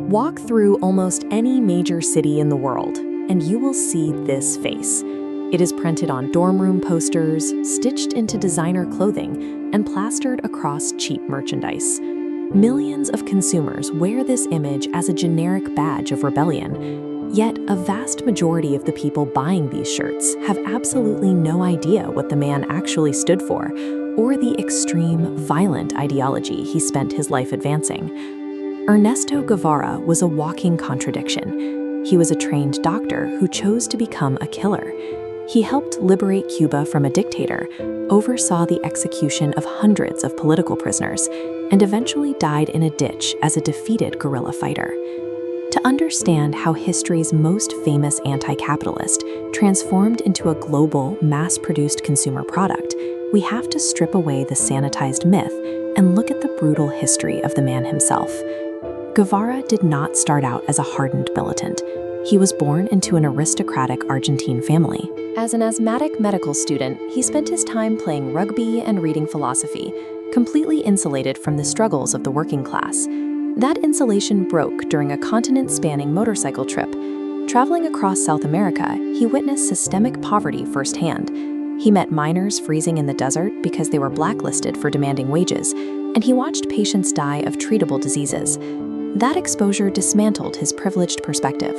Walk through almost any major city in the world, and you will see this face. It is printed on dorm room posters, stitched into designer clothing, and plastered across cheap merchandise. Millions of consumers wear this image as a generic badge of rebellion, yet a vast majority of the people buying these shirts have absolutely no idea what the man actually stood for, or the extreme, violent ideology he spent his life advancing. Ernesto Guevara was a walking contradiction. He was a trained doctor who chose to become a killer. He helped liberate Cuba from a dictator, oversaw the execution of hundreds of political prisoners, and eventually died in a ditch as a defeated guerrilla fighter. To understand how history's most famous anti-capitalist transformed into a global, mass-produced consumer product, we have to strip away the sanitized myth and look at the brutal history of the man himself. Guevara did not start out as a hardened militant. He was born into an aristocratic Argentine family. As an asthmatic medical student, he spent his time playing rugby and reading philosophy, completely insulated from the struggles of the working class. That insulation broke during a continent-spanning motorcycle trip. Traveling across South America, he witnessed systemic poverty firsthand. He met miners freezing in the desert because they were blacklisted for demanding wages, and he watched patients die of treatable diseases. That exposure dismantled his privileged perspective.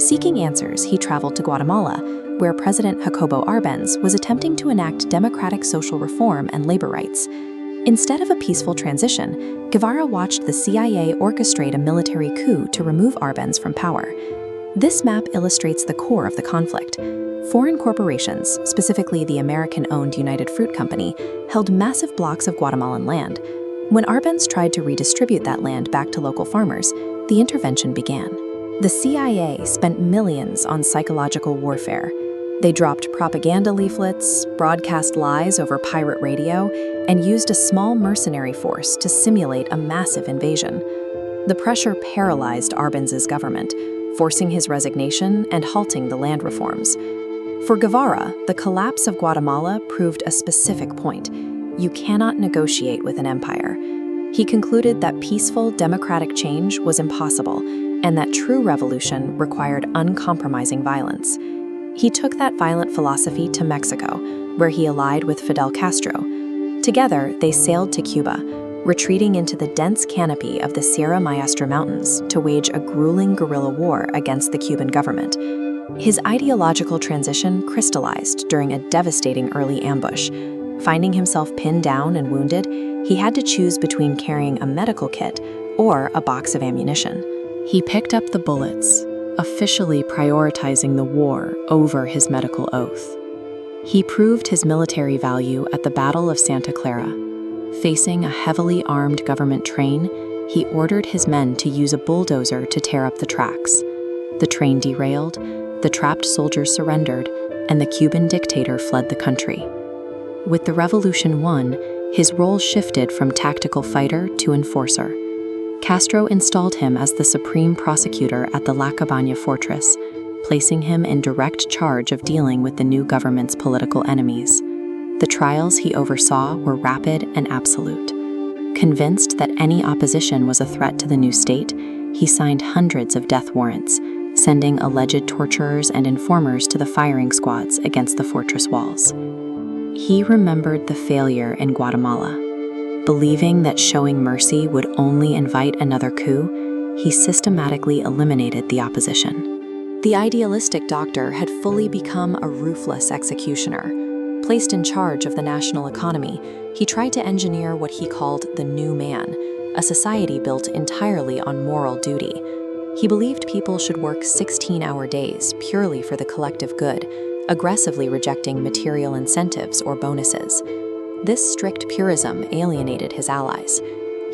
Seeking answers, he traveled to Guatemala, where President Jacobo Arbenz was attempting to enact democratic social reform and labor rights. Instead of a peaceful transition, Guevara watched the CIA orchestrate a military coup to remove Arbenz from power. This map illustrates the core of the conflict. Foreign corporations, specifically the American-owned United Fruit Company, held massive blocks of Guatemalan land. When Arbenz tried to redistribute that land back to local farmers, the intervention began. The CIA spent millions on psychological warfare. They dropped propaganda leaflets, broadcast lies over pirate radio, and used a small mercenary force to simulate a massive invasion. The pressure paralyzed Arbenz's government, forcing his resignation and halting the land reforms. For Guevara, the collapse of Guatemala proved a specific point. You cannot negotiate with an empire. He concluded that peaceful, democratic change was impossible, and that true revolution required uncompromising violence. He took that violent philosophy to Mexico, where he allied with Fidel Castro. Together, they sailed to Cuba, retreating into the dense canopy of the Sierra Maestra Mountains to wage a grueling guerrilla war against the Cuban government. His ideological transition crystallized during a devastating early ambush. Finding himself pinned down and wounded, he had to choose between carrying a medical kit or a box of ammunition. He picked up the bullets, officially prioritizing the war over his medical oath. He proved his military value at the Battle of Santa Clara. Facing a heavily armed government train, he ordered his men to use a bulldozer to tear up the tracks. The train derailed, the trapped soldiers surrendered, and the Cuban dictator fled the country. With the revolution won, his role shifted from tactical fighter to enforcer. Castro installed him as the supreme prosecutor at the La Cabaña fortress, placing him in direct charge of dealing with the new government's political enemies. The trials he oversaw were rapid and absolute. Convinced that any opposition was a threat to the new state, he signed hundreds of death warrants, sending alleged torturers and informers to the firing squads against the fortress walls. He remembered the failure in Guatemala. Believing that showing mercy would only invite another coup, he systematically eliminated the opposition. The idealistic doctor had fully become a ruthless executioner. Placed in charge of the national economy, he tried to engineer what he called the new man, a society built entirely on moral duty. He believed people should work 16-hour days purely for the collective good, aggressively rejecting material incentives or bonuses. This strict purism alienated his allies.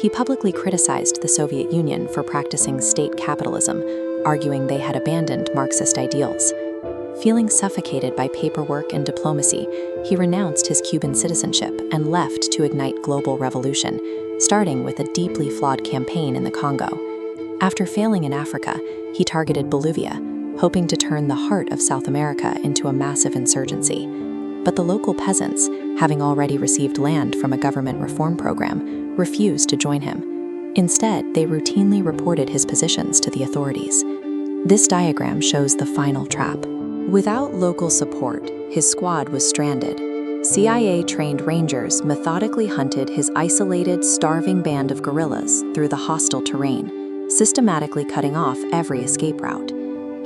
He publicly criticized the Soviet Union for practicing state capitalism, arguing they had abandoned Marxist ideals. Feeling suffocated by paperwork and diplomacy, he renounced his Cuban citizenship and left to ignite global revolution, starting with a deeply flawed campaign in the Congo. After failing in Africa, he targeted Bolivia, hoping to turn the heart of South America into a massive insurgency. But the local peasants, having already received land from a government reform program, refused to join him. Instead, they routinely reported his positions to the authorities. This diagram shows the final trap. Without local support, his squad was stranded. CIA-trained rangers methodically hunted his isolated, starving band of guerrillas through the hostile terrain, systematically cutting off every escape route.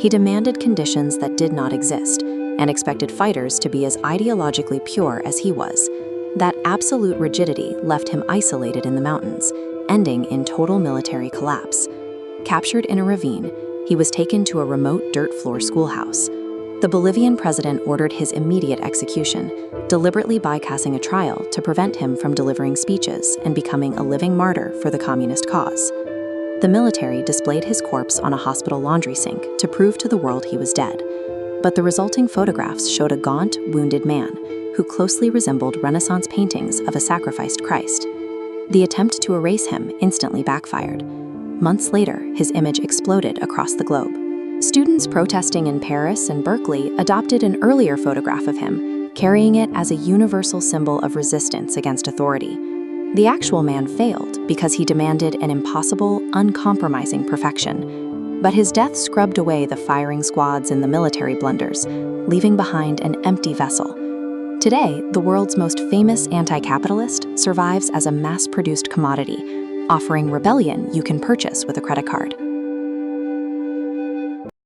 He demanded conditions that did not exist and expected fighters to be as ideologically pure as he was. That absolute rigidity left him isolated in the mountains, ending in total military collapse. Captured in a ravine, he was taken to a remote dirt-floor schoolhouse. The Bolivian president ordered his immediate execution, deliberately bypassing a trial to prevent him from delivering speeches and becoming a living martyr for the communist cause. The military displayed his corpse on a hospital laundry sink to prove to the world he was dead. But the resulting photographs showed a gaunt, wounded man who closely resembled Renaissance paintings of a sacrificed Christ. The attempt to erase him instantly backfired. Months later, his image exploded across the globe. Students protesting in Paris and Berkeley adopted an earlier photograph of him, carrying it as a universal symbol of resistance against authority. The actual man failed because he demanded an impossible, uncompromising perfection. But his death scrubbed away the firing squads and the military blunders, leaving behind an empty vessel. Today, the world's most famous anti-capitalist survives as a mass-produced commodity, offering rebellion you can purchase with a credit card.